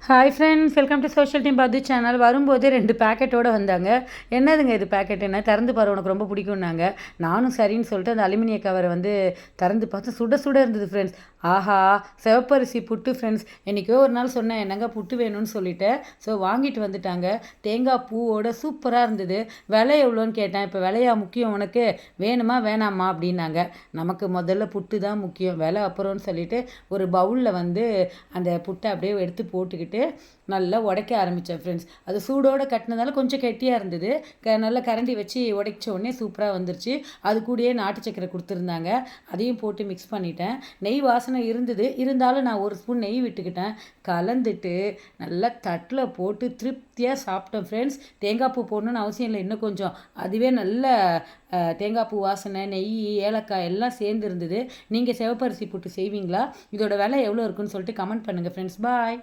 Hi friends, welcome to social team பாது channel. வரும்போது 2 பேக்கெட்டோடு வந்தாங்க. என்னதுங்க இது பேக்கெட், என்ன திறந்து பாரு உனக்கு ரொம்ப பிடிக்கும்னாங்க. நானும் சரின்னு சொல்லிட்டு அந்த அலுமினிய கவரை திறந்து பார்த்து சுட சுட இருந்தது ஃப்ரெண்ட்ஸ். ஆஹா, சிவப்பரிசி புட்டு ஃப்ரெண்ட்ஸ். என்றைக்கோ ஒரு நாள் சொன்னேன் என்னங்க புட்டு வேணும்னு சொல்லிவிட்டேன். ஸோ வாங்கிட்டு வந்துட்டாங்க. தேங்காய் பூவோட சூப்பராக இருந்தது. விலை எவ்வளோன்னு கேட்டேன். இப்போ விலையா முக்கியம் உனக்கு, வேணுமா வேணாமா அப்படின்னாங்க. நமக்கு முதல்ல புட்டு தான் முக்கியம், விலை அப்புறம்னு சொல்லிட்டு ஒரு பவுலில் அந்த புட்டை அப்படியே எடுத்து போட்டுக்கிட்டு நல்லா உடைக்க ஆரம்பித்தேன் ஃப்ரெண்ட்ஸ். அது சூடோடு கட்டினதால கொஞ்சம் கெட்டியாக இருந்தது. நல்லா கரண்டி வச்சு உடைச்ச உடனே சூப்பராக வந்துருச்சு. அது கூடயே நாட்டு சக்கரை கொடுத்துருந்தாங்க. அதையும் போட்டு மிக்ஸ் பண்ணிட்டேன். நெய் வாசனை இருந்தது, இருந்தாலும் நான் ஒரு ஸ்பூன் நெய் விட்டுக்கிட்டேன். கலந்துட்டு நல்லா தட்டில் போட்டு திருப்தியாக சாப்பிட்டேன் ஃப்ரெண்ட்ஸ். தேங்காய் பூ போடணுன்னு அவசியம் இல்லை, இன்னும் கொஞ்சம் அதுவே நல்ல தேங்காய் பூ வாசனை, நெய், ஏலக்காய் எல்லாம் சேர்ந்து இருந்தது. நீங்கள் சிவப்பரிசி புட்டு செய்வீங்களா? இதோட விலை எவ்வளோ இருக்குன்னு சொல்லிட்டு கமெண்ட் பண்ணுங்கள் ஃப்ரெண்ட்ஸ். பாய்.